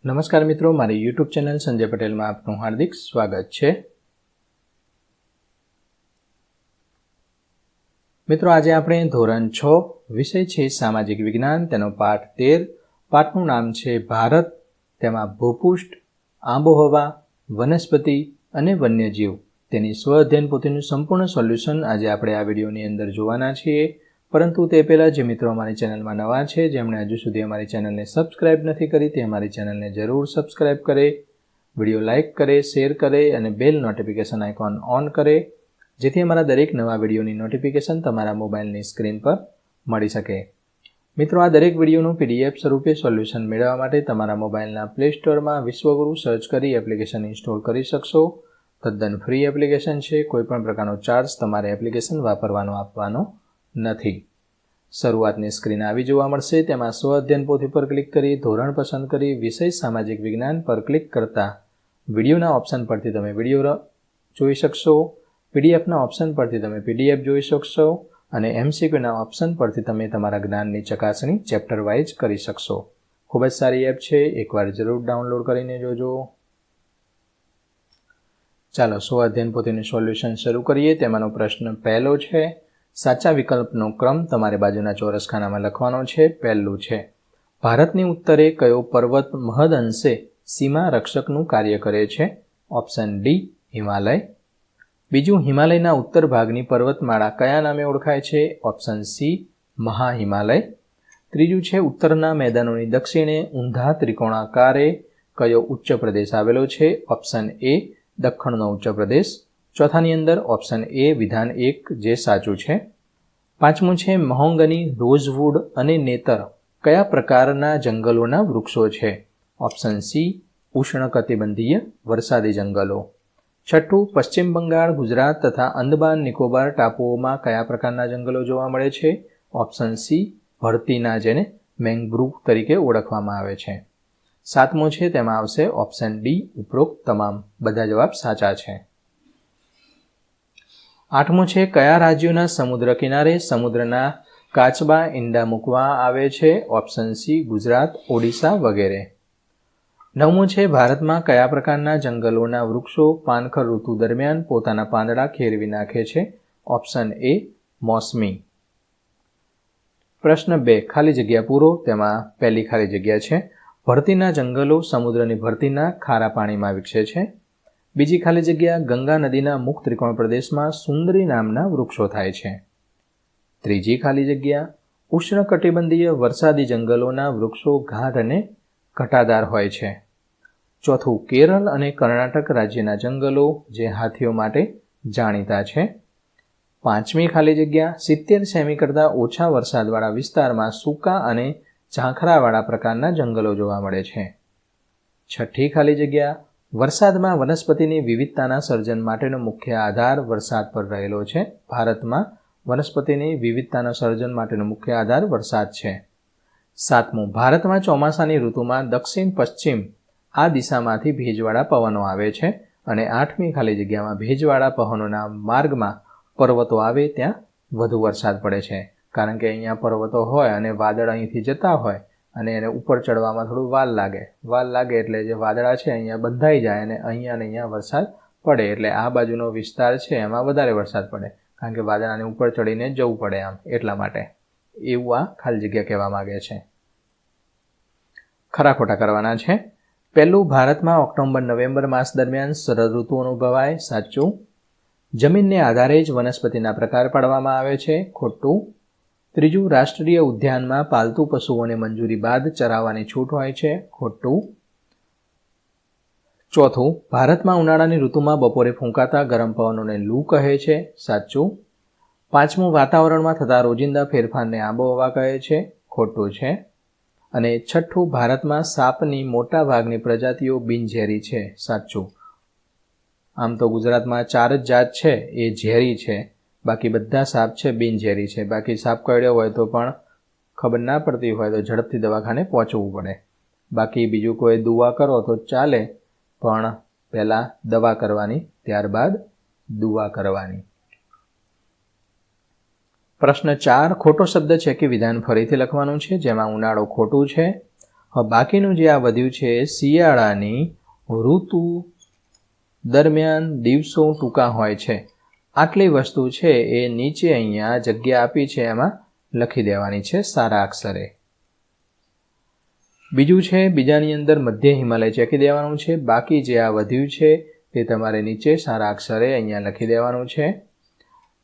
નમસ્કાર મિત્રો, મારી યુટ્યુબ ચેનલ સંજય પટેલમાં આપનું હાર્દિક સ્વાગત છે। મિત્રો, આજે આપણે ધોરણ 6 વિષય છે સામાજિક વિજ્ઞાન, તેનો પાઠ 13, પાઠનું નામ છે ભારત, તેમાં ભૂપૃષ્ઠ, આબોહવા, વનસ્પતિ અને વન્યજીવ તેની સ્વ અધ્યયન પોથીનું સંપૂર્ણ સોલ્યુશન આજે આપણે આ વિડીયોની અંદર જોવાના છીએ। પરંતુ તે પહેલાં જે મિત્રો અમારી ચેનલમાં નવા છે, જેમણે હજુ સુધી અમારી ચેનલને સબસ્ક્રાઇબ નથી કરી, તે અમારી ચેનલને જરૂર સબસ્ક્રાઇબ કરે, વિડીયો લાઇક કરે, શેર કરે અને બેલ નોટિફિકેશન આઇકોન ઓન કરે, જેથી અમારા દરેક નવા વિડીયોની નોટિફિકેશન તમારા મોબાઈલની સ્ક્રીન પર મળી શકે। મિત્રો, આ દરેક વિડીયોનું PDF સ્વરૂપે સોલ્યુશન મેળવવા માટે તમારા મોબાઈલના પ્લે સ્ટોરમાં વિશ્વગુરુ સર્ચ કરી એપ્લિકેશન ઇન્સ્ટોલ કરી શકશો। તદ્દન ફ્રી એપ્લિકેશન છે, કોઈપણ પ્રકારનો ચાર્જ તમારે એપ્લિકેશન વાપરવાનો આપવાનો નથી। શરૂઆતની સ્ક્રીન આવી જોવા મળશે, તેમાં સ્વ અધ્યયન પોથી પર ક્લિક કરી ધોરણ પસંદ કરી વિષય સામાજિક વિજ્ઞાન પર ક્લિક કરતા વિડીયોના ઓપ્શન પરથી તમે વિડીયો જોઈ શકશો, પીડીએફના ઓપ્શન પરથી તમે PDF જોઈ શકશો અને MCQના ઓપ્શન પરથી તમે તમારા જ્ઞાનની ચકાસણી ચેપ્ટર વાઇઝ કરી શકશો। ખૂબ જ સારી એપ છે, એકવાર જરૂર ડાઉનલોડ કરીને જોજો। ચાલો સ્વ અધ્યયન પોથીનું સોલ્યુશન શરૂ કરીએ। તેમાંનો પ્રશ્ન પહેલો છે, સાચા વિકલ્પનો ક્રમ તમારે બાજુના ચોરસ ખાનામાં લખવાનો છે। પહેલું છે, ભારતની ઉત્તરે કયો પર્વત મહદઅંશે સીમા રક્ષકનું કાર્ય કરે છે? Option D, Himalaya. બીજું, હિમાલયના ઉત્તર ભાગની પર્વતમાળા કયા નામે ઓળખાય છે? Option C, Mahahimalaya. ત્રીજું છે, ઉત્તરના મેદાનોની દક્ષિણે ઊંધા ત્રિકોણાકારે કયો ઉચ્ચ પ્રદેશ આવેલો છે? ઓપ્શન એ, દખ્ખણનો ઉચ્ચ પ્રદેશ। ચોથાની અંદર ઓપ્શન એ વિધાન 1 જે સાચું છે। પાંચમું છે, મહોગની, રોઝવુડ અને નેતર કયા પ્રકારના જંગલોના વૃક્ષો છે? ઓપ્શન સી, ઉષ્ણકટિબંધીય વરસાદી જંગલો। છઠ્ઠું, પશ્ચિમ બંગાળ, ગુજરાત તથા અંદમાન નિકોબાર ટાપુઓમાં કયા પ્રકારના જંગલો જોવા મળે છે? ઓપ્શન સી, ભરતીના, જેને મેંગ્રુવ તરીકે ઓળખવામાં આવે છે। સાતમું છે, તેમાં આવશે ઓપ્શન ડી, ઉપરોક્ત તમામ। બધા જવાબ સાચા છે। આઠમું છે, કયા રાજ્યોના સમુદ્ર કિનારે સમુદ્રના કાચબા ઈંડા મૂકવા આવે છે? ઓપ્શન સી, ગુજરાત, ઓડિશા વગેરે। નવમું છે, ભારતમાં કયા પ્રકારના જંગલોના વૃક્ષો પાનખર ઋતુ દરમિયાન પોતાના પાંદડા ખેરવી નાખે છે? ઓપ્શન એ, મોસમી। પ્રશ્ન 2, ખાલી જગ્યા પૂરો। તેમાં પહેલી ખાલી જગ્યા છે, ભરતીના જંગલો સમુદ્રની ભરતીના ખારા પાણીમાં વિકસે છે। બીજી ખાલી જગ્યા, ગંગા નદીના મુખ ત્રિકોણ પ્રદેશમાં સુંદરી નામના વૃક્ષો થાય છે। ત્રીજી ખાલી જગ્યા, ઉષ્ણકટિબંધીય વરસાદી જંગલોના વૃક્ષો ગાઢ અને ઘટાદાર હોય છે। ચોથું, કેરળ અને કર્ણાટક રાજ્યના જંગલો જે હાથીઓ માટે જાણીતા છે। પાંચમી ખાલી જગ્યા, 70 સેમી કરતાં ઓછા વરસાદવાળા વિસ્તારમાં સૂકા અને ઝાંખરાવાળા પ્રકારના જંગલો જોવા મળે છે। છઠ્ઠી ખાલી જગ્યા, વરસાદમાં વનસ્પતિની વિવિધતાના સર્જન માટેનો મુખ્ય આધાર વરસાદ પર રહેલો છે। ભારતમાં વનસ્પતિની વિવિધતાના સર્જન માટેનો મુખ્ય આધાર વરસાદ છે। સાતમું, ભારતમાં ચોમાસાની ઋતુમાં દક્ષિણ પશ્ચિમ આ દિશામાંથી ભેજવાળા પવનો આવે છે। અને આઠમી ખાલી જગ્યામાં, ભેજવાળા પવનોના માર્ગમાં પર્વતો આવે ત્યાં વધુ વરસાદ પડે છે, કારણ કે અહીંયા પર્વતો હોય અને વાદળ અહીંથી જતા હોય અને એને ઉપર ચડવામાં થોડું વાર લાગે એટલે જે વાદળા છે અહીંયા બંધાઈ જાય અને અહીંયા વરસાદ પડે, એટલે આ બાજુનો વિસ્તાર છે એમાં વધારે વરસાદ પડે, કારણ કે વાદળાને ઉપર ચડીને જવું પડે આમ, એટલા માટે એવું આ ખાલી જગ્યા કહેવા માંગે છે। ખરા ખોટા કરવાના છે। પહેલું, ભારતમાં ઓક્ટોબર-નવેમ્બર માસ દરમિયાન શરદ ઋતુ અનુભવાય, સાચું। જમીનને આધારે જ વનસ્પતિના પ્રકાર પાડવામાં આવે છે, ખોટું। ત્રીજું, રાષ્ટ્રીય ઉદ્યાનમાં પાલતુ પશુઓને મંજૂરી બાદ ચરાવવાની છૂટ હોય છે, ખોટું। ચોથું, ભારતમાં ઉનાળાની ઋતુમાં બપોરે ફૂંકાતા ગરમ પવનોને લૂ કહે છે, સાચું। પાંચમું, વાતાવરણમાં થતા રોજિંદા ફેરફારને આબોહવા કહે છે, ખોટું છે। અને છઠ્ઠું, ભારતમાં સાપની મોટા ભાગની પ્રજાતિઓ બિનઝેરી છે, સાચું। આમ તો ગુજરાતમાં 4 જ જાત છે એ ઝેરી છે, બાકી બધા સાપ છે બિનઝેરી છે। બાકી સાપ કરડ્યો હોય તો પણ ખબર ના પડતી હોય તો ઝડપથી દવાખાને પહોંચવું પડે, બાકી બીજું કોઈ દુવા કરો તો ચાલે, પણ પહેલાં દવા કરવાની, ત્યારબાદ દુવા કરવાની। પ્રશ્ન 4, ખોટો શબ્દ છે કે વિધાન ફરીથી લખવાનું છે, જેમાં ઉનાળો ખોટું છે, હવે બાકીનું જે આ વધ્યું છે શિયાળાની ઋતુ દરમિયાન દિવસો ટૂંકા હોય છે. આટલી વસ્તુ છે એ નીચે અહીંયા જગ્યા આપી છે એમાં લખી દેવાની છે સારા અક્ષરે. બીજું છે બીજાની અંદર મધ્ય હિમાલય ચેકી દેવાનું છે. બાકી જે આ વધ્યું છે તે તમારે નીચે સારા અક્ષરે અહીંયા લખી દેવાનું છે.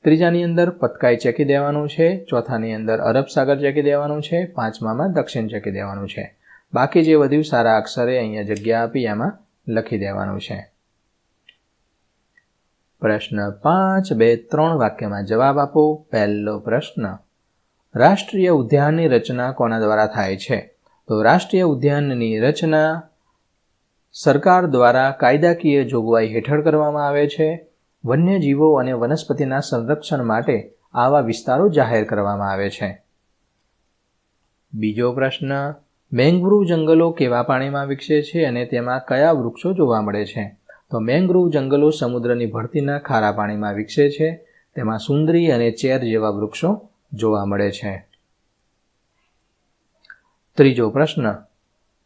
ત્રીજાની અંદર પતકાઈ ચેકી દેવાનું છે. ચોથાની અંદર અરબ સાગર ચેકી દેવાનું છે. પાંચમામાં દક્ષિણ ચેકી દેવાનું છે. બાકી જે વધ્યું સારા અક્ષરે અહીંયા જગ્યા આપી એમાં લખી દેવાનું છે. પ્રશ્ન 5, 2, 3 વાક્યમાં જવાબ આપો. પહેલો પ્રશ્ન, રાષ્ટ્રીય ઉદ્યાનની રચના કોના દ્વારા થાય છે? તો રાષ્ટ્રીય ઉદ્યાનની રચના સરકાર દ્વારા કાયદાકીય જોગવાઈ હેઠળ કરવામાં આવે છે. વન્યજીવો અને વનસ્પતિના સંરક્ષણ માટે આવા વિસ્તારો જાહેર કરવામાં આવે છે. બીજો પ્રશ્ન, મેંગ્રુવ જંગલો કેવા પાણીમાં વિકસે છે અને તેમાં કયા વૃક્ષો જોવા મળે છે? તો મેંગ્રુવ જંગલો સમુદ્રની ભરતીના ખારા પાણીમાં વિકસે છે. તેમાં સુંદરી અને ચેર જેવા વૃક્ષો જોવા મળે છે. ત્રીજો પ્રશ્ન,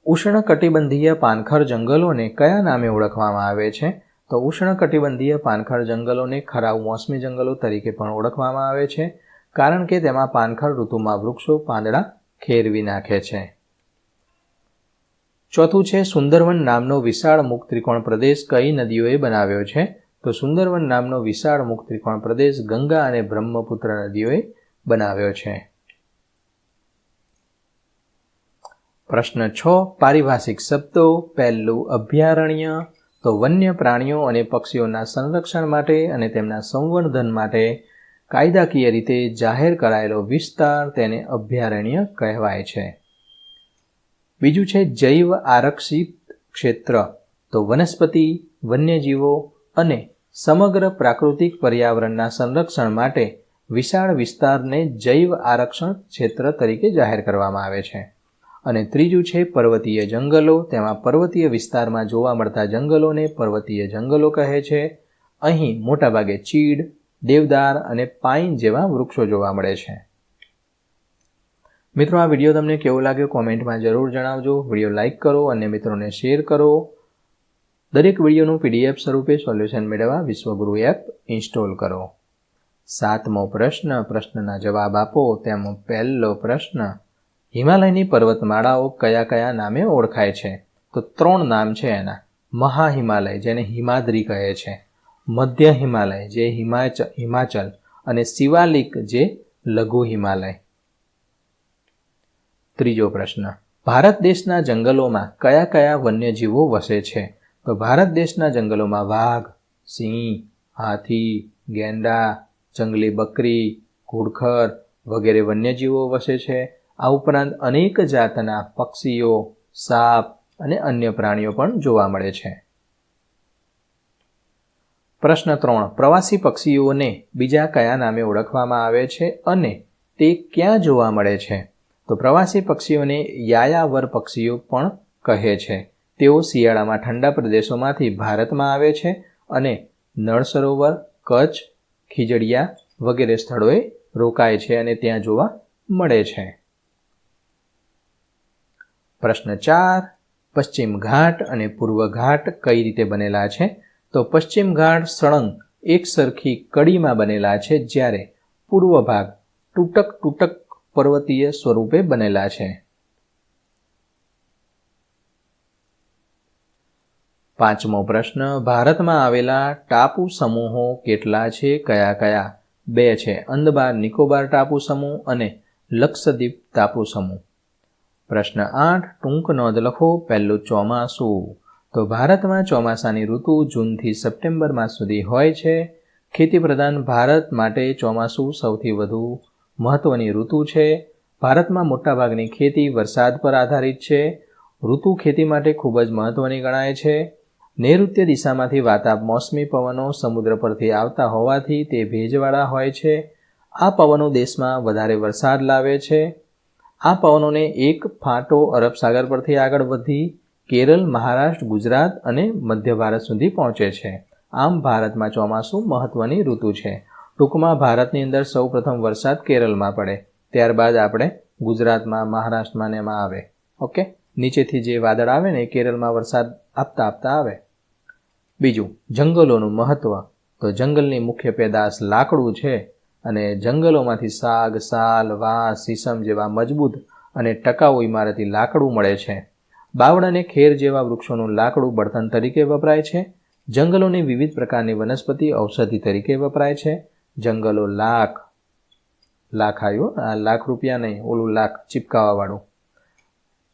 ઉષ્ણકટિબંધીય પાનખર જંગલોને કયા નામે ઓળખવામાં આવે છે? તો ઉષ્ણકટિબંધીય પાનખર જંગલોને ખરાઉ મોસમી જંગલો તરીકે પણ ઓળખવામાં આવે છે, કારણ કે તેમાં પાનખર ઋતુમાં વૃક્ષો પાંદડા ખેરવી નાખે છે. ચોથું છે, સુંદરવન નામનો વિશાળ મુક્ત ત્રિકોણ પ્રદેશ કઈ નદીઓએ બનાવ્યો છે? તો સુંદરવન નામનો વિશાળ મુક્ત ત્રિકોણ પ્રદેશ ગંગા અને બ્રહ્મપુત્ર નદીઓએ બનાવ્યો છે. પ્રશ્ન 6, પારિભાષિક શબ્દો. પહેલું, અભયારણ્ય. તો વન્ય પ્રાણીઓ અને પક્ષીઓના સંરક્ષણ માટે અને તેમના સંવર્ધન માટે કાયદાકીય રીતે જાહેર કરાયેલો વિસ્તાર તેને અભયારણ્ય કહેવાય છે. બીજું છે જૈવ આરક્ષિત ક્ષેત્ર. તો વનસ્પતિ, વન્યજીવો અને સમગ્ર પ્રાકૃતિક પર્યાવરણના સંરક્ષણ માટે વિશાળ વિસ્તારને જૈવ આરક્ષણ ક્ષેત્ર તરીકે જાહેર કરવામાં આવે છે. અને ત્રીજું છે પર્વતીય જંગલો. તેમાં પર્વતીય વિસ્તારમાં જોવા મળતા જંગલોને પર્વતીય જંગલો કહે છે. અહીં મોટાભાગે ચીડ, દેવદાર અને પાઇન જેવા વૃક્ષો જોવા મળે છે. મિત્રો, આ વિડીયો તમને કેવો લાગ્યો કોમેન્ટમાં જરૂર જણાવજો. વિડીયો લાઇક કરો અને મિત્રોને શેર કરો. દરેક વિડીયોનું PDF સ્વરૂપે સોલ્યુશન મેળવવા વિશ્વગુરુ એપ ઇન્સ્ટોલ કરો. 7મો પ્રશ્ન, પ્રશ્નના જવાબ આપો. તેમાં પહેલો પ્રશ્ન, હિમાલયની પર્વતમાળાઓ કયા કયા નામે ઓળખાય છે? તો 3 નામ છે એના. મહાહિમાલય, જેને હિમાદ્રી કહે છે, મધ્ય હિમાલય, જે હિમાચલ, અને શિવાલિક, જે લઘુ હિમાલય. ત્રીજો પ્રશ્ન, ભારત દેશના જંગલોમાં કયા કયા વન્યજીવો વસે છે? તો ભારત દેશના જંગલોમાં વાઘ, સિંહ, હાથી, ગેંડા, જંગલી બકરી, ઘુડખર વગેરે વન્યજીવો વસે છે. આ ઉપરાંત અનેક જાતના પક્ષીઓ, સાપ અને અન્ય પ્રાણીઓ પણ જોવા મળે છે. પ્રશ્ન 3, પ્રવાસી પક્ષીઓને બીજા કયા નામે ઓળખવામાં આવે છે અને તે ક્યાં જોવા મળે છે? તો પ્રવાસી પક્ષીઓને યાયાવર પક્ષીઓ પણ કહે છે. તેઓ શિયાળામાં ઠંડા પ્રદેશોમાંથી ભારતમાં આવે છે અને નળ સરોવર, કચ્છ, ખીજડીયા વગેરે સ્થળોએ રોકાય છે અને ત્યાં જોવા મળે છે. પ્રશ્ન 4, પશ્ચિમ ઘાટ અને પૂર્વ ઘાટ કઈ રીતે બનેલા છે? તો પશ્ચિમ ઘાટ સળંગ એક સરખી કડીમાં બનેલા છે, જ્યારે પૂર્વ ભાગ તૂટક પર્વતીય સ્વરૂપે બનેલા છે. 5મો પ્રશ્ન, ભારતમાં આવેલા ટાપુ સમૂહો કેટલા છે? કયા કયા? 2 છે, અંદમાન નિકોબાર ટાપુ સમૂહ અને લક્ષદ્વીપ ટાપુ સમૂહ. પ્રશ્ન 8, ટૂંક નોંધ લખો. પહેલું, ચોમાસું. તો ભારતમાં ચોમાસાની ઋતુ જૂનથી સપ્ટેમ્બર માસ સુધી હોય છે. ખેતી પ્રધાન ભારત માટે ચોમાસું સૌથી વધુ મહત્વની ઋતુ છે. ભારતમાં મોટાભાગની ખેતી વરસાદ પર આધારિત છે. ઋતુ ખેતી માટે ખૂબ જ મહત્વની ગણાય છે. નૈઋત્ય દિશામાંથી વાતા મોસમી પવનો સમુદ્ર પરથી આવતા હોવાથી તે ભેજવાળા હોય છે. આ પવનો દેશમાં વધારે વરસાદ લાવે છે. આ પવનોને એક ફાંટો અરબ સાગર પરથી આગળ વધી કેરળ, મહારાષ્ટ્ર, ગુજરાત અને મધ્ય ભારત સુધી પહોંચે છે. આમ ભારતમાં ચોમાસું મહત્વની ઋતુ છે. ટૂંકમાં ભારતની અંદર સૌપ્રથમ વરસાદ કેરળમાં પડે, ત્યારબાદ આપણે ગુજરાતમાં, મહારાષ્ટ્રમાં ને એમાં આવે. ઓકે, નીચેથી જે વાદળ આવે ને એ કેરળમાં વરસાદ આપતા આવે. બીજું, જંગલોનું મહત્વ. તો જંગલની મુખ્ય પેદાશ લાકડું છે અને જંગલોમાંથી સાગ, સાલ, વાંસ, સીસમ જેવા મજબૂત અને ટકાઉ ઇમારતી લાકડું મળે છે. બાવળ અને ખેર જેવા વૃક્ષોનું લાકડું બળતણ તરીકે વપરાય છે. જંગલોની વિવિધ પ્રકારની વનસ્પતિ ઔષધિ તરીકે વપરાય છે. જંગલો લાખ આવ્યો, આ લાખ રૂપિયા નહીં, ઓલું લાખ ચીપકાવાવાળું.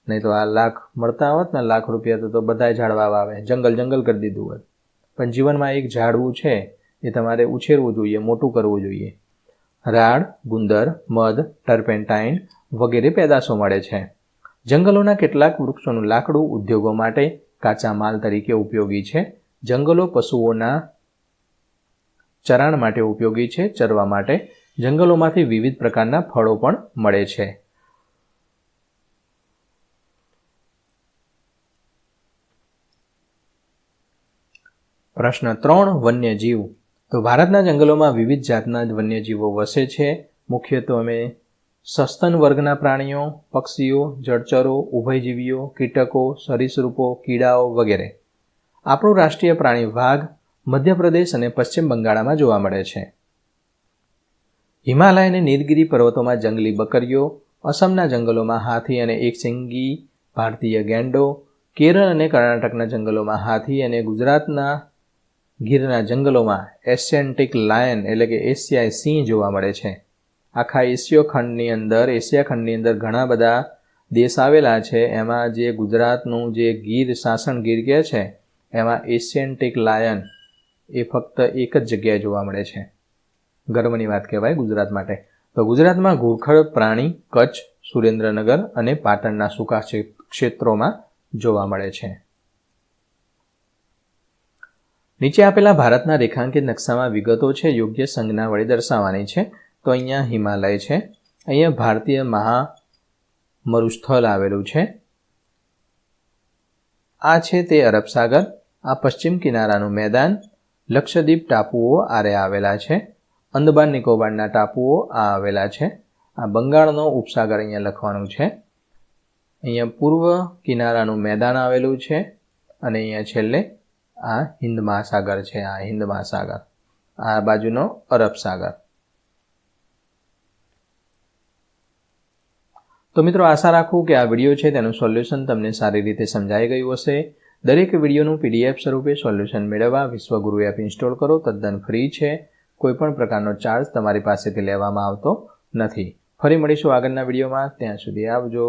નહીં તો આ લાખ મળતા હોત ને લાખ રૂપિયા તો બધા ઝાડવા આવે, જંગલ કરી દીધું હોત. પણ જીવનમાં એક ઝાડવું છે એ તમારે ઉછેરવું જોઈએ, મોટું કરવું જોઈએ. રાડ, ગુંદર, મધ, ટર્પેન્ટાઇન વગેરે પેદાશો મળે છે. જંગલોના કેટલાક વૃક્ષોનું લાકડું ઉદ્યોગો માટે કાચા માલ તરીકે ઉપયોગી છે. જંગલો પશુઓના ચરાણ માટે ઉપયોગી છે, ચરવા માટે. જંગલોમાંથી વિવિધ પ્રકારના ફળો પણ મળે છે. પ્રશ્ન 3, વન્યજીવ. તો ભારતના જંગલોમાં વિવિધ જાતના વન્યજીવો વસે છે. મુખ્યત્વે સસ્તન વર્ગના પ્રાણીઓ, પક્ષીઓ, જળચરો, ઉભયજીવીઓ, કીટકો, સરીસૃપો, કીડાઓ વગેરે. આપણું રાષ્ટ્રીય પ્રાણી વાઘ મધ્યપ્રદેશ અને પશ્ચિમ બંગાળમાં જોવા મળે છે. હિમાલય અને નીલગિરી પર્વતોમાં જંગલી બકરીઓ, અસમના જંગલોમાં હાથી અને એકશીંગી ભારતીય ગેંડો, કેરળ અને કર્ણાટકના જંગલોમાં હાથી અને ગુજરાતના ગીરના જંગલોમાં એશિયાટિક લાયન એટલે કે એશિયાઈ સિંહ જોવા મળે છે. આખા એશિયા ખંડની અંદર ઘણા બધા દેશ આવેલા છે. એમાં જે ગુજરાતનું જે ગીર સાસણ ગીર કહે છે એમાં એશિયાટિક લાયન એ ફક્ત એક જ જગ્યાએ જોવા મળે છે. ગર્વની વાત કહેવાય ગુજરાત માટે. તો ગુજરાતમાં ઘુડખર પ્રાણી કચ્છ, સુરેન્દ્રનગર અને પાટણના સૂકા ક્ષેત્રોમાં જોવા મળે છે. નીચે આપેલા ભારતના રેખાંકિત નકશામાં વિગતો છે યોગ્ય સંજ્ઞા વડે દર્શાવવાની છે. તો અહીંયા હિમાલય છે, અહીંયા ભારતીય મહામરુસ્થળ આવેલું છે, આ છે તે અરબ સાગર, આ પશ્ચિમ કિનારાનું મેદાન, લક્ષદ્વીપ ટાપુઓ આરે આવેલા છે, અંદમાન નિકોબારના ટાપુઓ આ આવેલા છે, આ બંગાળનો ઉપસાગર અહીંયા લખવાનું છે, અહીંયા પૂર્વ કિનારાનું મેદાન આવેલું છે અને અહીંયા છેલ્લે આ હિન્દ મહાસાગર છે, આ હિન્દ મહાસાગર, આ બાજુનો અરબ સાગર. તો મિત્રો આશા રાખું કે આ વિડીયો છે તેનું સોલ્યુશન તમને સારી રીતે સમજાઈ ગયું હશે. દરેક વિડીયોનું PDF સ્વરૂપે સોલ્યુશન મેળવવા વિશ્વગુરુ એપ ઇન્સ્ટોલ કરો, તદ્દન ફ્રી છે. કોઈપણ પ્રકારનો ચાર્જ તમારી પાસેથી લેવામાં આવતો નથી. ફરી મળીશું આગળના વિડીયોમાં, ત્યાં સુધી આવજો.